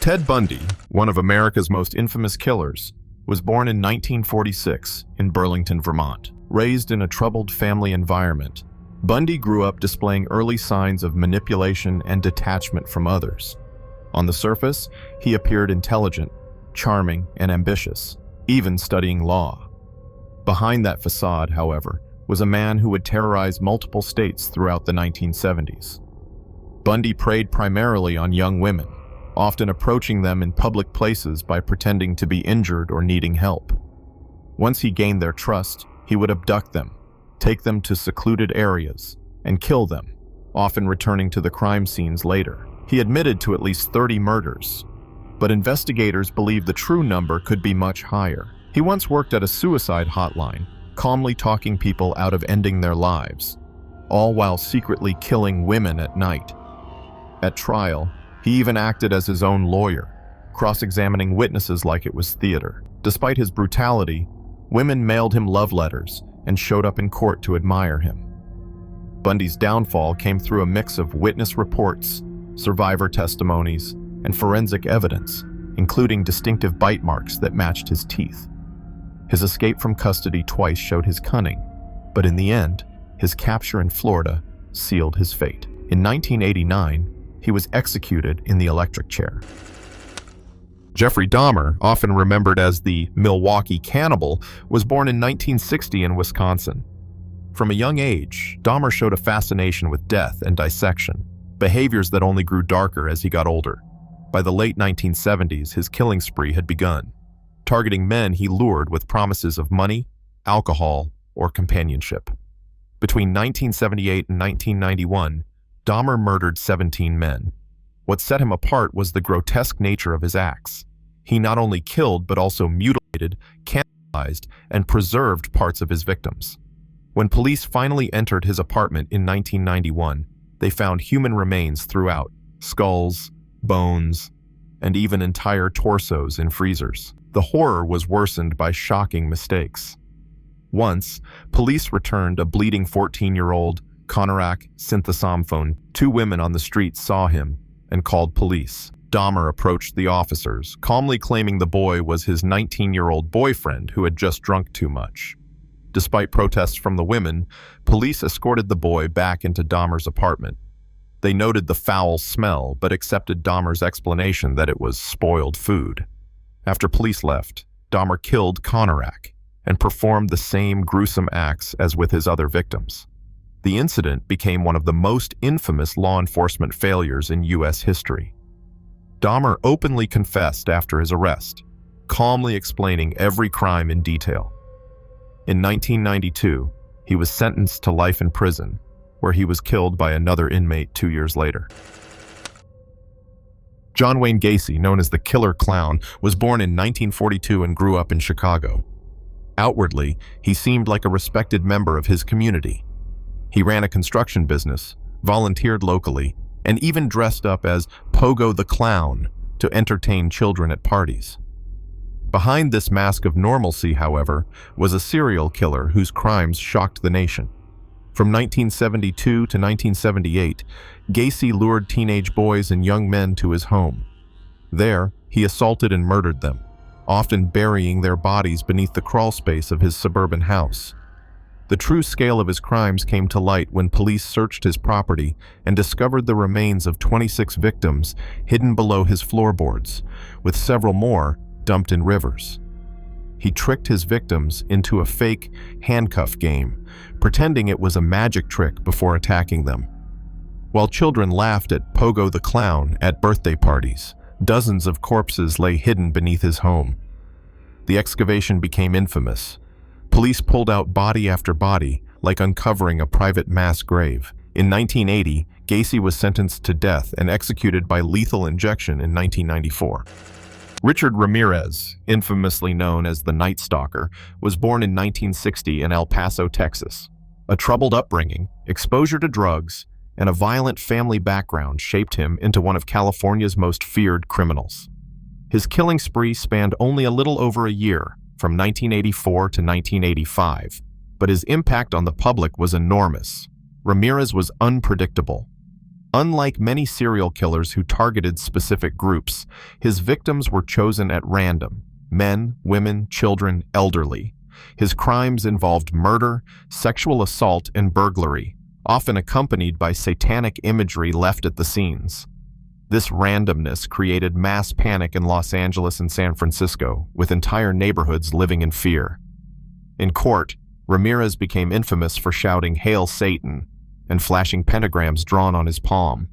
Ted Bundy, one of America's most infamous killers, was born in 1946 in Burlington, Vermont. Raised in a troubled family environment, Bundy grew up displaying early signs of manipulation and detachment from others. On the surface, he appeared intelligent, charming, and ambitious, even studying law. Behind that facade, however, was a man who would terrorize multiple states throughout the 1970s. Bundy preyed primarily on young women, often approaching them in public places by pretending to be injured or needing help. Once he gained their trust, he would abduct them, take them to secluded areas, and kill them, often returning to the crime scenes later. He admitted to at least 30 murders, but investigators believe the true number could be much higher. He once worked at a suicide hotline, calmly talking people out of ending their lives, all while secretly killing women at night. At trial, he even acted as his own lawyer, cross-examining witnesses like it was theater. Despite his brutality, women mailed him love letters and showed up in court to admire him. Bundy's downfall came through a mix of witness reports, survivor testimonies, and forensic evidence, including distinctive bite marks that matched his teeth. His escape from custody twice showed his cunning, but in the end, his capture in Florida sealed his fate. In 1989, he was executed in the electric chair. Jeffrey Dahmer, often remembered as the Milwaukee Cannibal, was born in 1960 in Wisconsin. From a young age, Dahmer showed a fascination with death and dissection, behaviors that only grew darker as he got older. By the late 1970s, his killing spree had begun, targeting men he lured with promises of money, alcohol, or companionship. Between 1978 and 1991, Dahmer murdered 17 men. What set him apart was the grotesque nature of his acts. He not only killed but also mutilated, cannibalized, and preserved parts of his victims. When police finally entered his apartment in 1991, they found human remains throughout, skulls, bones, and even entire torsos in freezers. The horror was worsened by shocking mistakes. Once, police returned a bleeding 14-year-old Konarak synthesomphone. Two women on the street saw him and called police. Dahmer approached the officers, calmly claiming the boy was his 19-year-old boyfriend who had just drunk too much. Despite protests from the women, police escorted the boy back into Dahmer's apartment. They noted the foul smell, but accepted Dahmer's explanation that it was spoiled food. After police left, Dahmer killed Konarak and performed the same gruesome acts as with his other victims. The incident became one of the most infamous law enforcement failures in U.S. history. Dahmer openly confessed after his arrest, calmly explaining every crime in detail. In 1992, he was sentenced to life in prison, where he was killed by another inmate 2 years later. John Wayne Gacy, known as the Killer Clown, was born in 1942 and grew up in Chicago. Outwardly, he seemed like a respected member of his community. He ran a construction business, volunteered locally, and even dressed up as Pogo the Clown to entertain children at parties. Behind this mask of normalcy, however, was a serial killer whose crimes shocked the nation. From 1972 to 1978, Gacy lured teenage boys and young men to his home. There, he assaulted and murdered them, often burying their bodies beneath the crawlspace of his suburban house. The true scale of his crimes came to light when police searched his property and discovered the remains of 26 victims hidden below his floorboards, with several more dumped in rivers. He tricked his victims into a fake handcuff game, pretending it was a magic trick before attacking them. While children laughed at Pogo the Clown at birthday parties, dozens of corpses lay hidden beneath his home. The excavation became infamous. Police pulled out body after body, like uncovering a private mass grave. In 1980, Gacy was sentenced to death and executed by lethal injection in 1994. Richard Ramirez, infamously known as the Night Stalker, was born in 1960 in El Paso, Texas. A troubled upbringing, exposure to drugs, and a violent family background shaped him into one of California's most feared criminals. His killing spree spanned only a little over a year, from 1984 to 1985, but his impact on the public was enormous. Ramirez was unpredictable. Unlike many serial killers who targeted specific groups, his victims were chosen at random: men, women, children, elderly. His crimes involved murder, sexual assault, and burglary, often accompanied by satanic imagery left at the scenes. This randomness created mass panic in Los Angeles and San Francisco, with entire neighborhoods living in fear. In court, Ramirez became infamous for shouting "Hail Satan" and flashing pentagrams drawn on his palm.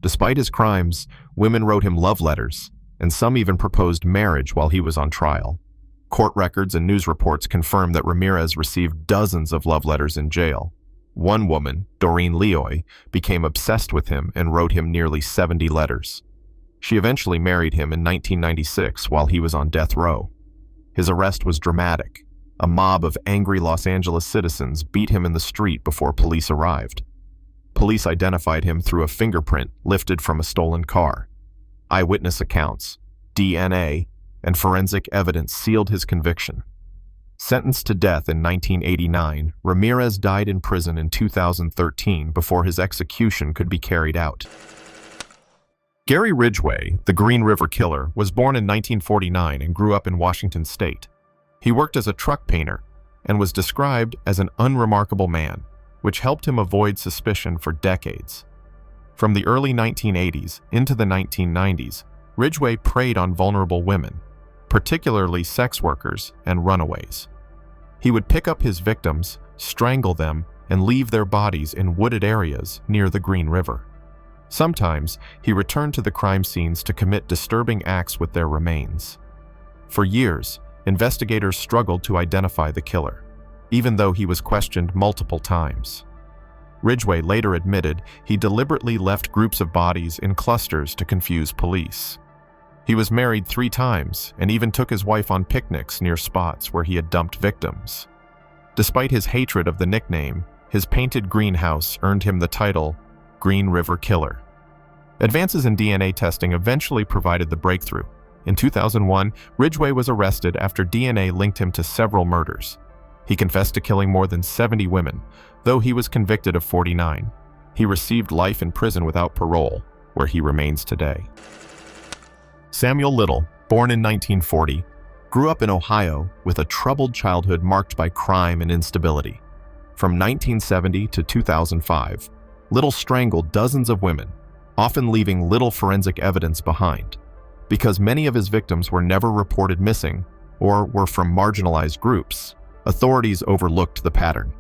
Despite his crimes, women wrote him love letters, and some even proposed marriage while he was on trial. Court records and news reports confirm that Ramirez received dozens of love letters in jail. One woman, Doreen Leoy, became obsessed with him and wrote him nearly 70 letters. She eventually married him in 1996 while he was on death row. His arrest was dramatic. A mob of angry Los Angeles citizens beat him in the street before police arrived. Police identified him through a fingerprint lifted from a stolen car. Eyewitness accounts, DNA, and forensic evidence sealed his conviction. Sentenced to death in 1989, Ramirez died in prison in 2013 before his execution could be carried out. Gary Ridgway, the Green River Killer, was born in 1949 and grew up in Washington State. He worked as a truck painter and was described as an unremarkable man, which helped him avoid suspicion for decades. From the early 1980s into the 1990s, Ridgway preyed on vulnerable women, particularly sex workers and runaways. He would pick up his victims, strangle them, and leave their bodies in wooded areas near the Green River. Sometimes, he returned to the crime scenes to commit disturbing acts with their remains. For years, investigators struggled to identify the killer, even though he was questioned multiple times. Ridgway later admitted he deliberately left groups of bodies in clusters to confuse police. He was married 3 times and even took his wife on picnics near spots where he had dumped victims. Despite his hatred of the nickname, his painted greenhouse earned him the title Green River Killer. Advances in DNA testing eventually provided the breakthrough. In 2001, Ridgway was arrested after DNA linked him to several murders. He confessed to killing more than 70 women, though he was convicted of 49. He received life in prison without parole, where he remains today. Samuel Little, born in 1940, grew up in Ohio with a troubled childhood marked by crime and instability. From 1970 to 2005, Little strangled dozens of women, often leaving little forensic evidence behind. Because many of his victims were never reported missing or were from marginalized groups, authorities overlooked the pattern.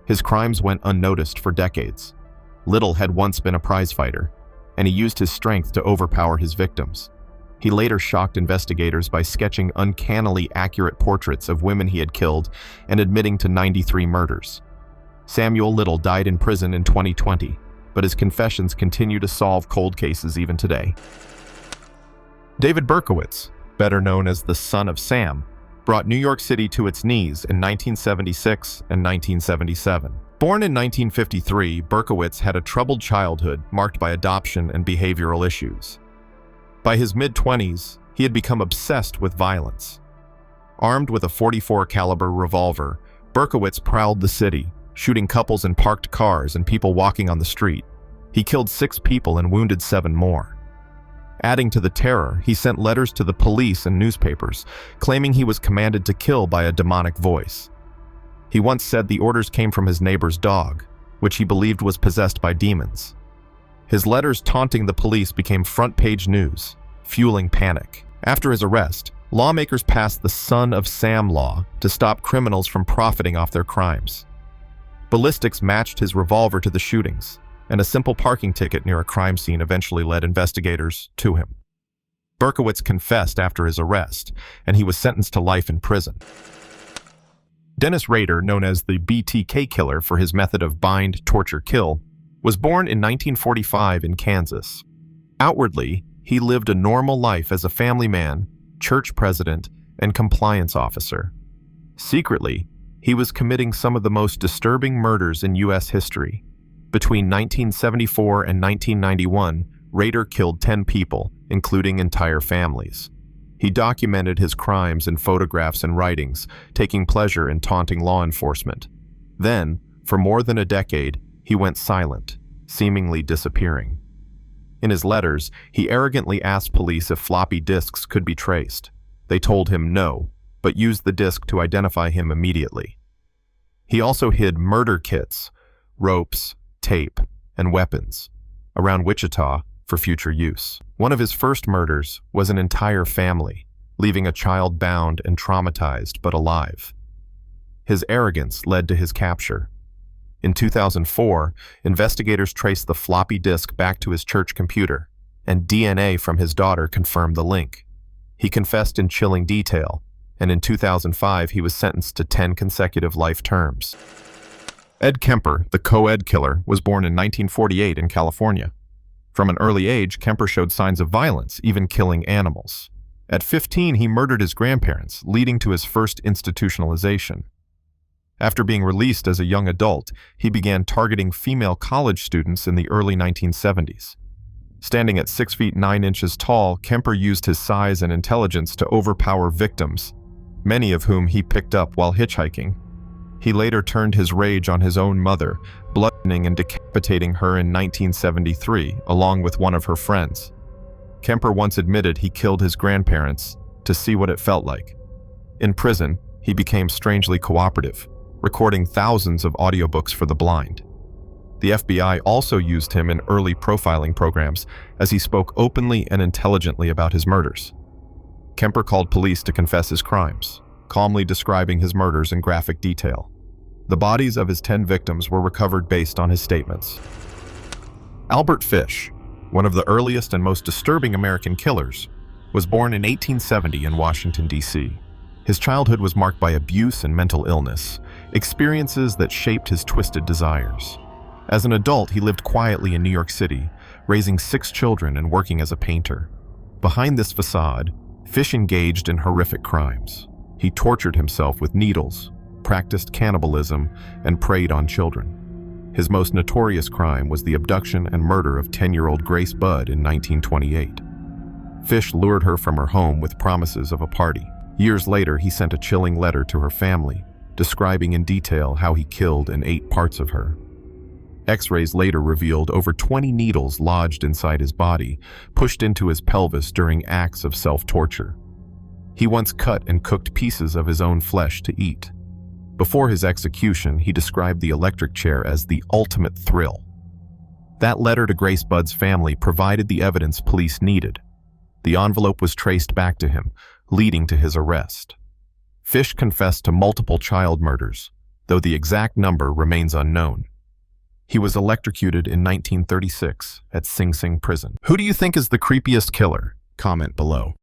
His crimes went unnoticed for decades. Little had once been a prizefighter, and he used his strength to overpower his victims. He later shocked investigators by sketching uncannily accurate portraits of women he had killed and admitting to 93 murders. Samuel Little died in prison in 2020, but his confessions continue to solve cold cases even today. David Berkowitz, better known as the Son of Sam, brought New York City to its knees in 1976 and 1977. Born in 1953, Berkowitz had a troubled childhood marked by adoption and behavioral issues. By his mid-20s, he had become obsessed with violence. Armed with a .44 caliber revolver, Berkowitz prowled the city, shooting couples in parked cars and people walking on the street. He killed 6 people and wounded 7 more. Adding to the terror, he sent letters to the police and newspapers, claiming he was commanded to kill by a demonic voice. He once said the orders came from his neighbor's dog, which he believed was possessed by demons. His letters taunting the police became front-page news, fueling panic. After his arrest, lawmakers passed the Son of Sam law to stop criminals from profiting off their crimes. Ballistics matched his revolver to the shootings, and a simple parking ticket near a crime scene eventually led investigators to him. Berkowitz confessed after his arrest, and he was sentenced to life in prison. Dennis Rader, known as the BTK killer for his method of bind, torture, kill, was born in 1945 in Kansas. Outwardly, he lived a normal life as a family man, church president, and compliance officer. Secretly, he was committing some of the most disturbing murders in U.S. history. Between 1974 and 1991, Rader killed 10 people, including entire families. He documented his crimes in photographs and writings, taking pleasure in taunting law enforcement. Then, for more than a decade, he went silent, seemingly disappearing. In his letters, he arrogantly asked police if floppy disks could be traced. They told him no, but used the disk to identify him immediately. He also hid murder kits, ropes, tape, and weapons around Wichita for future use. One of his first murders was an entire family, leaving a child bound and traumatized but alive. His arrogance led to his capture. In 2004, investigators traced the floppy disk back to his church computer, and DNA from his daughter confirmed the link. He confessed in chilling detail, and in 2005 he was sentenced to 10 consecutive life terms. Ed Kemper, the co-ed killer, was born in 1948 in California. From an early age, Kemper showed signs of violence, even killing animals. At 15, he murdered his grandparents, leading to his first institutionalization. After being released as a young adult, he began targeting female college students in the early 1970s. Standing at 6 feet 9 inches tall, Kemper used his size and intelligence to overpower victims, many of whom he picked up while hitchhiking. He later turned his rage on his own mother, bludgeoning and decapitating her in 1973, along with one of her friends. Kemper once admitted he killed his grandparents to see what it felt like. In prison, he became strangely cooperative, recording thousands of audiobooks for the blind. The FBI also used him in early profiling programs as he spoke openly and intelligently about his murders. Kemper called police to confess his crimes, calmly describing his murders in graphic detail. The bodies of his 10 victims were recovered based on his statements. Albert Fish, one of the earliest and most disturbing American killers, was born in 1870 in Washington, D.C. His childhood was marked by abuse and mental illness, experiences that shaped his twisted desires. As an adult, he lived quietly in New York City, raising 6 children and working as a painter. Behind this facade, Fish engaged in horrific crimes. He tortured himself with needles, practiced cannibalism, and preyed on children. His most notorious crime was the abduction and murder of 10-year-old Grace Budd in 1928. Fish lured her from her home with promises of a party. Years later, he sent a chilling letter to her family, describing in detail how he killed and ate parts of her. X-rays later revealed over 20 needles lodged inside his body, pushed into his pelvis during acts of self-torture. He once cut and cooked pieces of his own flesh to eat. Before his execution, he described the electric chair as the ultimate thrill. That letter to Grace Budd's family provided the evidence police needed. The envelope was traced back to him, leading to his arrest. Fish confessed to multiple child murders, though the exact number remains unknown. He was electrocuted in 1936 at Sing Sing Prison. Who do you think is the creepiest killer? Comment below.